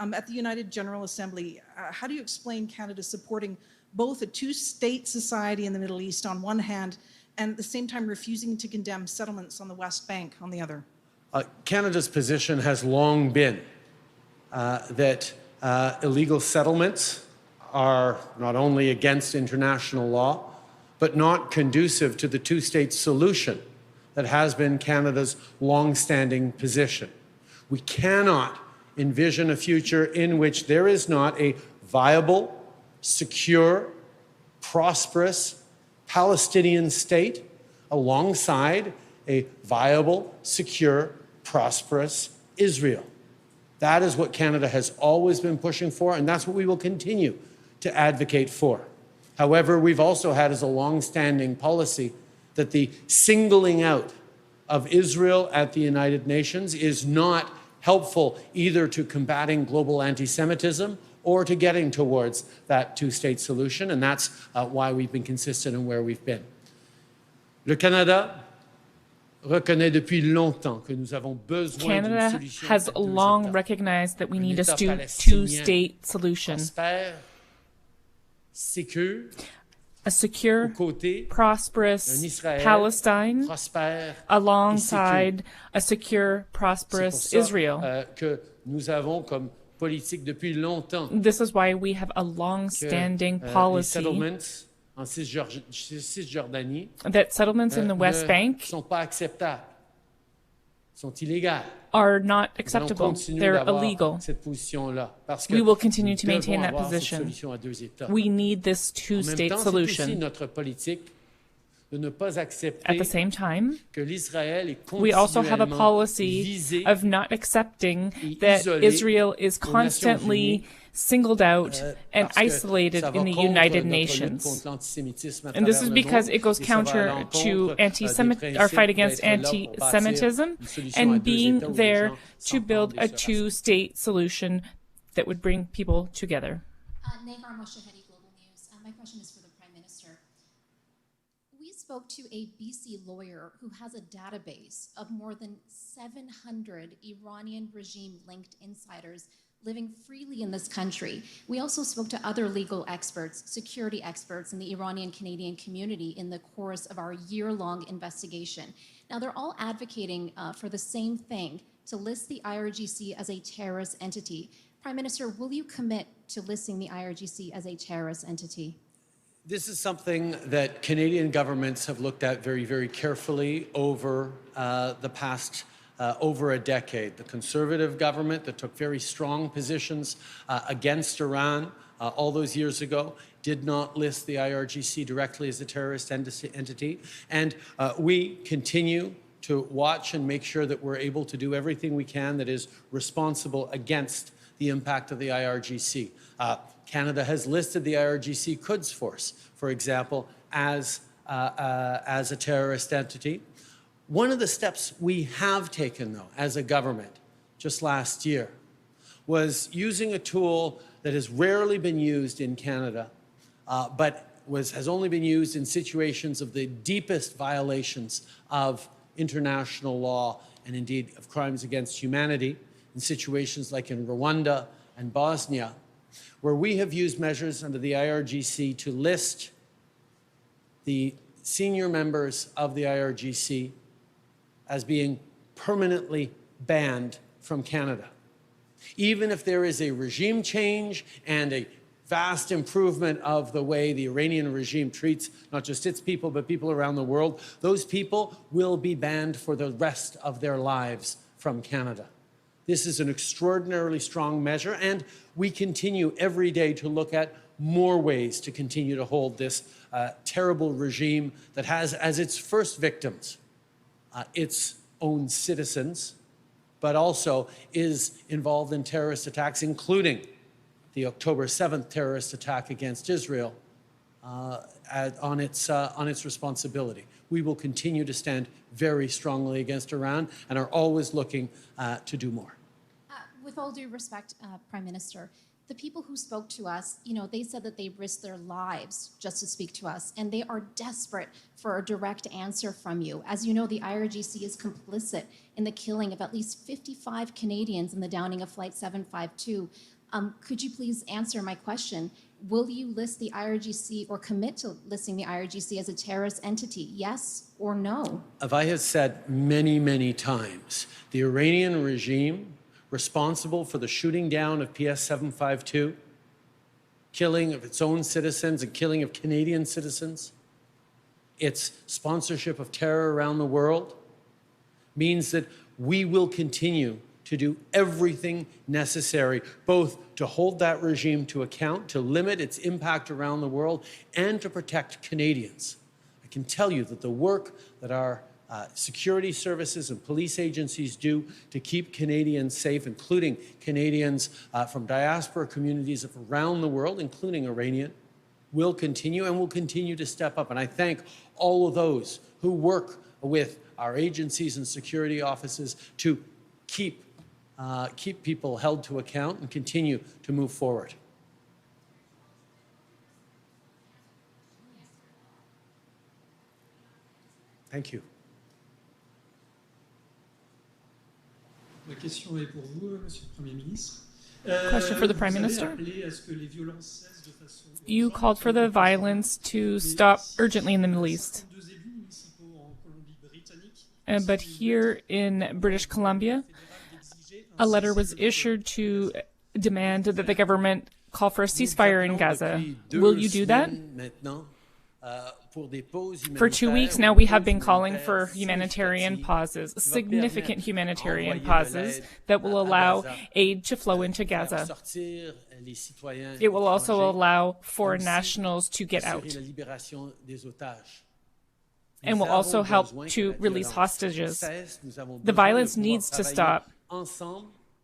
At the United General Assembly, how do you explain Canada supporting both a two-state society in the Middle East on one hand, and at the same time refusing to condemn settlements on the West Bank on the other? Canada's position has long been that illegal settlements are not only against international law, but not conducive to the two-state solution that has been Canada's long-standing position. We cannot envision a future in which there is not a viable, secure, prosperous Palestinian state alongside a viable, secure, prosperous Israel. That is what Canada has always been pushing for, and that's what we will continue to advocate for. However, we've also had as a long-standing policy that the singling out of Israel at the United Nations is not helpful either to combating global anti-Semitism or to getting towards that two-state solution, and that's why we've been consistent in where we've been. Le Canada reconnaît depuis longtemps que nous avons besoin Canada d'une solution has à deux long États. recognized that we need a État palestinien two-state solution, prospère, sécure, a secure, aux côtés prosperous d'un Israël Palestine prospère alongside a secure, C'est pour prosperous ça, Israel. que nous avons comme politique depuis longtemps This is why we have a que long-standing les policy settlements en Cisjordanie that settlements in the West ne Bank sont pas acceptables, sont illégales. are not Nous allons acceptable. continuer They're d'avoir illegal. cette position-là, parce que We will continue to nous maintain devons that avoir cette position. solution à deux États. We need this En même two-state temps, c'est aussi solution. notre politique de ne pas At accepter the same time, que l'Israël est we also have a continuellement policy visé of not accepting et that isolé Israel is aux Nations constantly Unies, singled out and parce que isolated ça va in the contre United notre lutte Nations. contre l'antisémitisme à And this travers is le because monde, it goes et ça va à counter l'encontre, to des our fight principes against d'être là pour bâtir anti-Semitism une solution à and deux being États où les there gens to build s'entendent a et se respectent. two-state solution that would bring people together. Negar Moshahedi, Global News. My question is for the Prime Minister. We spoke to a BC lawyer who has a database of more than 700 Iranian regime-linked insiders living freely in this country. We also spoke to other legal experts, security experts in the Iranian-Canadian community in the course of our year-long investigation. Now, they're all advocating for the same thing, to list the IRGC as a terrorist entity. Prime Minister, will you commit to listing the IRGC as a terrorist entity? This is something that Canadian governments have looked at very, very carefully over the past over a decade. The Conservative government that took very strong positions against Iran all those years ago did not list the IRGC directly as a terrorist entity. And we continue to watch and make sure that we're able to do everything we can that is responsible against the impact of the IRGC. Canada has listed the IRGC Quds Force, for example, as a terrorist entity. One of the steps we have taken, though, as a government, just last year, was using a tool that has rarely been used in Canada, but has only been used in situations of the deepest violations of international law and indeed of crimes against humanity, in situations like in Rwanda and Bosnia, where we have used measures under the IRGC to list the senior members of the IRGC as being permanently banned from Canada. Even if there is a regime change and a vast improvement of the way the Iranian regime treats not just its people, but people around the world, those people will be banned for the rest of their lives from Canada. This is an extraordinarily strong measure, and we continue every day to look at more ways to continue to hold this terrible regime that has as its first victims its own citizens, but also is involved in terrorist attacks, including the October 7th terrorist attack against Israel on its responsibility. We will continue to stand very strongly against Iran and are always looking to do more. With all due respect, Prime Minister, the people who spoke to us, they said that they risked their lives just to speak to us, and they are desperate for a direct answer from you. As you know, the IRGC is complicit in the killing of at least 55 Canadians and the downing of Flight 752. Could you please answer my question? Will you list the IRGC or commit to listing the IRGC as a terrorist entity, yes or no? As I have said many, many times, the Iranian regime responsible for the shooting down of PS 752, killing of its own citizens and killing of Canadian citizens, its sponsorship of terror around the world, means that we will continue to do everything necessary, both to hold that regime to account, to limit its impact around the world, and to protect Canadians. I can tell you that the work that our security services and police agencies do to keep Canadians safe, including Canadians from diaspora communities around the world, including Iranian, will continue and will continue to step up. And I thank all of those who work with our agencies and security offices to keep people held to account and continue to move forward. Thank you. La question est pour vous, Monsieur le Premier ministre. Question for the Prime Minister. You called for the violence to stop urgently in the Middle East. But here in British Columbia, a letter was issued to demand that the government call for a ceasefire in Gaza. Will you do that? For 2 weeks now, we have been calling for humanitarian pauses, significant humanitarian pauses that will allow aid to flow into Gaza. It will also allow foreign nationals to get out, and will also help to release hostages. The violence needs to stop.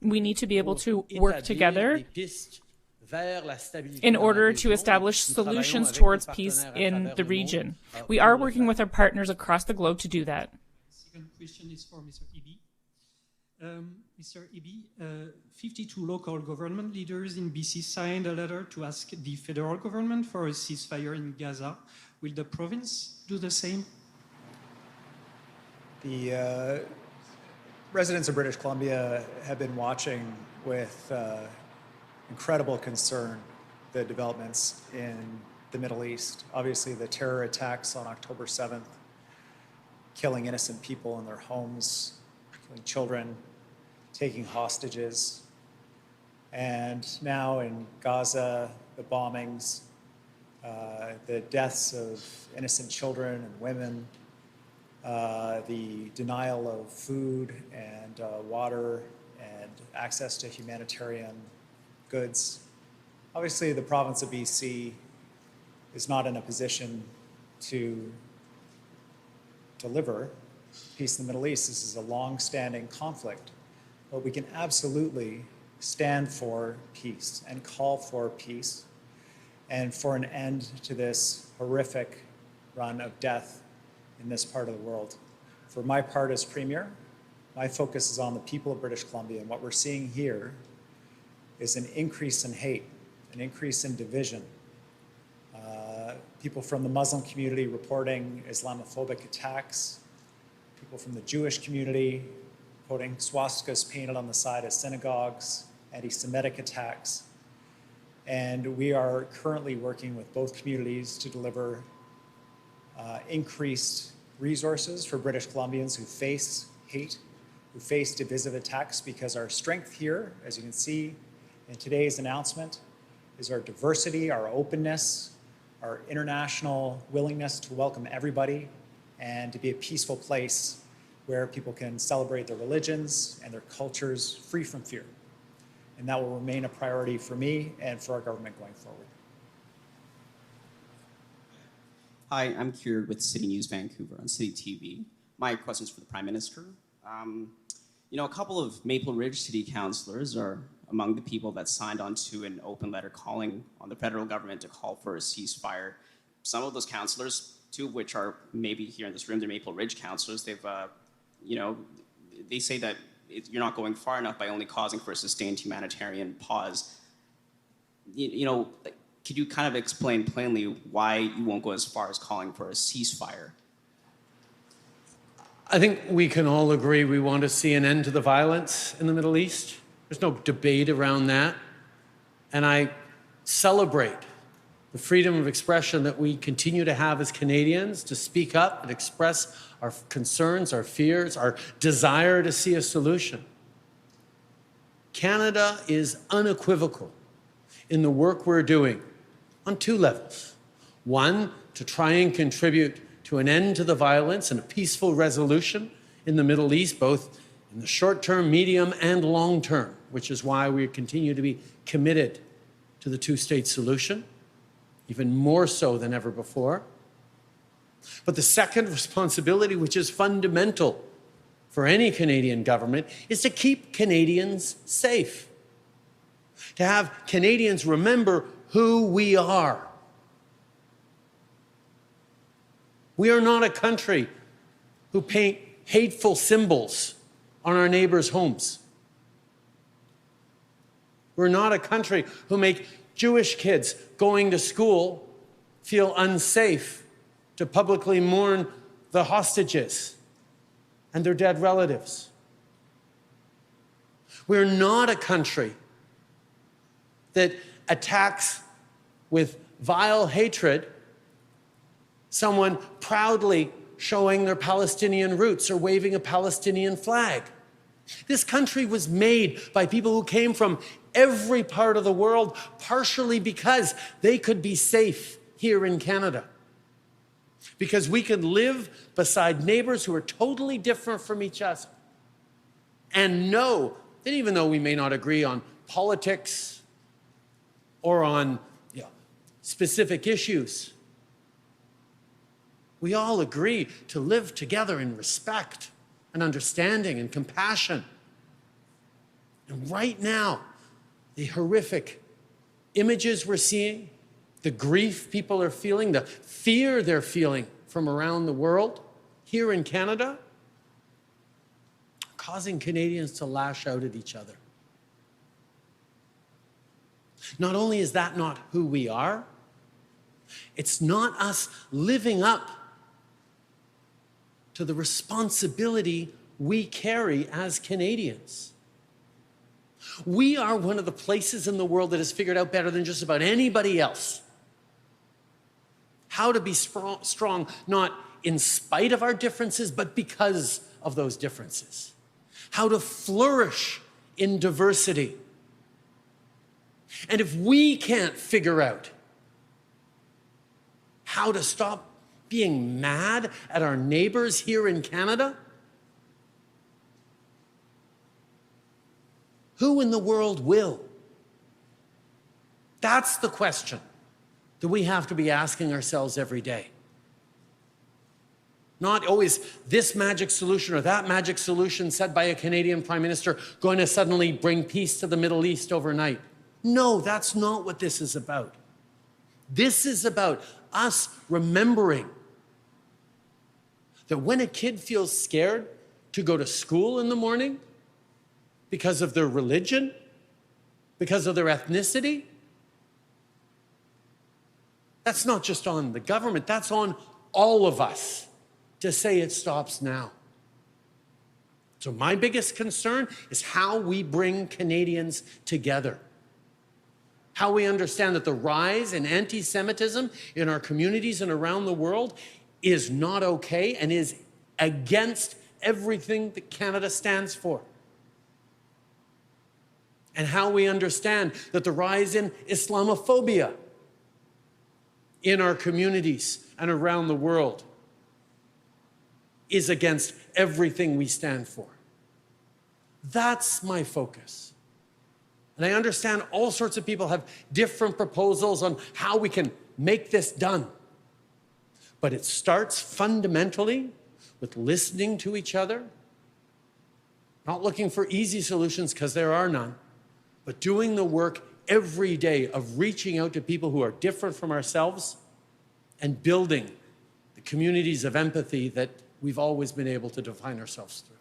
We need to be able to work together in order to establish solutions towards peace in the region. We are working with our partners across the globe to do that. Second question is for Mr. Eby. Mr. Eby, 52 local government leaders in BC signed a letter to ask the federal government for a ceasefire in Gaza. Will the province do the same? The residents of British Columbia have been watching with incredible concern the developments in the Middle East. Obviously, the terror attacks on October 7th, killing innocent people in their homes, killing children, taking hostages. And now in Gaza, the bombings, the deaths of innocent children and women, the denial of food and water and access to humanitarian goods. Obviously, the province of BC is not in a position to deliver peace in the Middle East. This is a long-standing conflict, but we can absolutely stand for peace and call for peace and for an end to this horrific run of death in this part of the world. For my part as Premier, my focus is on the people of British Columbia, and what we're seeing here is an increase in hate, an increase in division. People from the Muslim community reporting Islamophobic attacks, people from the Jewish community reporting swastikas painted on the side of synagogues, anti-Semitic attacks. And we are currently working with both communities to deliver increased resources for British Columbians who face hate, who face divisive attacks, because our strength here, as you can see in today's announcement, is our diversity, our openness, our international willingness to welcome everybody and to be a peaceful place where people can celebrate their religions and their cultures free from fear. And that will remain a priority for me and for our government going forward. Hi, I'm Kieran with City News Vancouver on City TV. My question is for the Prime Minister. A couple of Maple Ridge City councillors are among the people that signed on to an open letter calling on the federal government to call for a ceasefire. Some of those councillors, two of which are maybe here in this room, they're Maple Ridge councillors, they've, they say that you're not going far enough by only causing for a sustained humanitarian pause. could you kind of explain plainly why you won't go as far as calling for a ceasefire? I think we can all agree we want to see an end to the violence in the Middle East. There's no debate around that. And I celebrate the freedom of expression that we continue to have as Canadians to speak up and express our concerns, our fears, our desire to see a solution. Canada is unequivocal in the work we're doing on two levels. One, to try and contribute to an end to the violence and a peaceful resolution in the Middle East, both in the short term, medium, and long term, which is why we continue to be committed to the two-state solution, even more so than ever before. But the second responsibility, which is fundamental for any Canadian government, is to keep Canadians safe, to have Canadians remember who we are. We are not a country who paint hateful symbols on our neighbors' homes. We're not a country who make Jewish kids going to school feel unsafe to publicly mourn the hostages and their dead relatives. We're not a country that attacks with vile hatred someone proudly showing their Palestinian roots or waving a Palestinian flag. This country was made by people who came from every part of the world, partially because they could be safe here in Canada. Because we could live beside neighbors who are totally different from each other and know that even though we may not agree on politics or on specific issues, we all agree to live together in respect and understanding and compassion. And right now, the horrific images we're seeing, the grief people are feeling, the fear they're feeling from around the world, here in Canada, causing Canadians to lash out at each other. Not only is that not who we are, it's not us living up to the responsibility we carry as Canadians. We are one of the places in the world that has figured out better than just about anybody else how to be strong, not in spite of our differences, but because of those differences. How to flourish in diversity. And if we can't figure out how to stop being mad at our neighbors here in Canada, who in the world will? That's the question that we have to be asking ourselves every day. Not always this magic solution or that magic solution said by a Canadian Prime Minister going to suddenly bring peace to the Middle East overnight. No, that's not what this is about. This is about us remembering that when a kid feels scared to go to school in the morning because of their religion, because of their ethnicity, that's not just on the government, that's on all of us to say it stops now. So my biggest concern is how we bring Canadians together. How we understand that the rise in anti-Semitism in our communities and around the world is not okay and is against everything that Canada stands for. And how we understand that the rise in Islamophobia in our communities and around the world is against everything we stand for. That's my focus. And I understand all sorts of people have different proposals on how we can make this done. But it starts fundamentally with listening to each other, not looking for easy solutions because there are none, but doing the work every day of reaching out to people who are different from ourselves and building the communities of empathy that we've always been able to define ourselves through.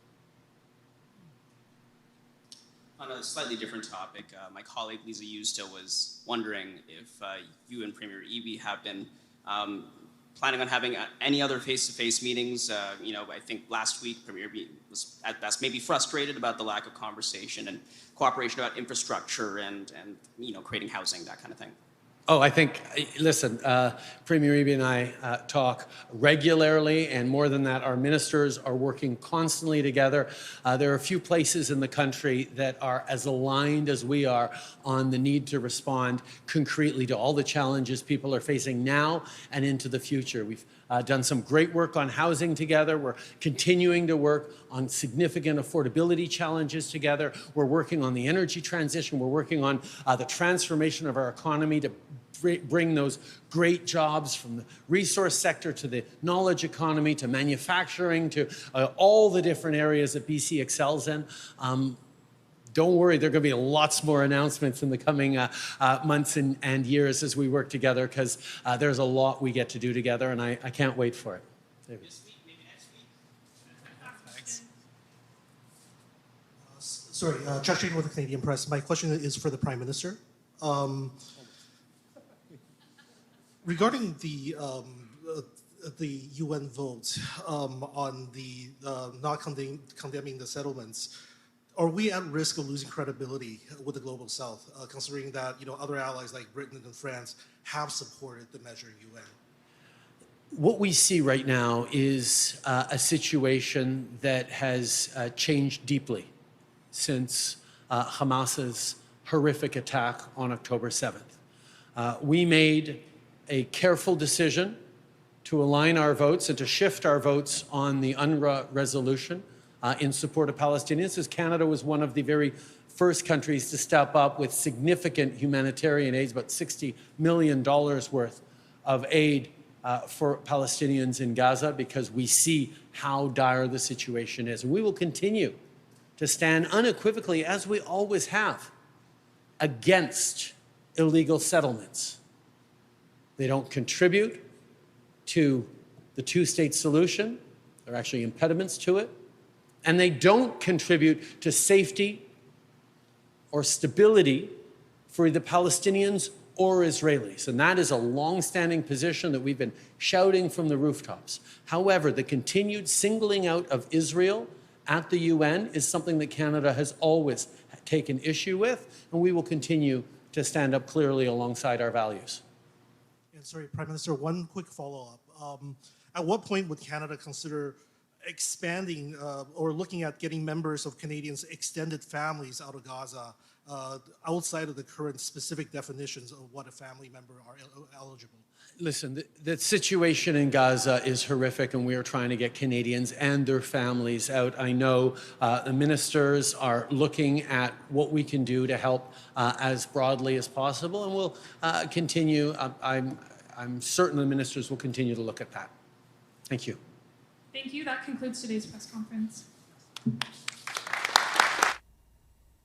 On a slightly different topic, my colleague Lisa Yusto was wondering if you and Premier Eby have been planning on having any other face-to-face meetings. I think last week Premier Eby was at best maybe frustrated about the lack of conversation and cooperation about infrastructure and creating housing, that kind of thing. Oh, I think, listen, Premier Eby and I talk regularly, and more than that, our ministers are working constantly together. There are a few places in the country that are as aligned as we are on the need to respond concretely to all the challenges people are facing now and into the future. We've done some great work on housing together. We're continuing to work on significant affordability challenges together. We're working on the energy transition. We're working on the transformation of our economy to bring those great jobs from the resource sector to the knowledge economy to manufacturing to all the different areas that BC excels in. Don't worry, there are going to be lots more announcements in the coming months and years as we work together, because there's a lot we get to do together, and I can't wait for it. This week, maybe next week. Thanks. Sorry, Josh Shane with the Canadian Press. My question is for the Prime Minister. Regarding the UN vote on the not condemning the settlements, are we at risk of losing credibility with the global South, considering that other allies like Britain and France have supported the measure in UN? What we see right now is a situation that has changed deeply since Hamas's horrific attack on October 7th. We made a careful decision to align our votes and to shift our votes on the UNRWA resolution in support of Palestinians, as Canada was one of the very first countries to step up with significant humanitarian aid, about $60 million worth of aid for Palestinians in Gaza, because we see how dire the situation is. And we will continue to stand unequivocally, as we always have, against illegal settlements. They don't contribute to the two-state solution. They're actually impediments to it. And they don't contribute to safety or stability for either Palestinians or Israelis. And that is a long-standing position that we've been shouting from the rooftops. However, the continued singling out of Israel at the UN is something that Canada has always taken issue with, and we will continue to stand up clearly alongside our values. And sorry, Prime Minister, one quick follow-up. At what point would Canada consider expanding or looking at getting members of Canadians' extended families out of Gaza outside of the current specific definitions of what a family member are eligible? Listen, the situation in Gaza is horrific, and we are trying to get Canadians and their families out. I know the ministers are looking at what we can do to help as broadly as possible, and we'll continue. I'm certain the ministers will continue to look at that. Thank you. Thank you. That concludes today's press conference.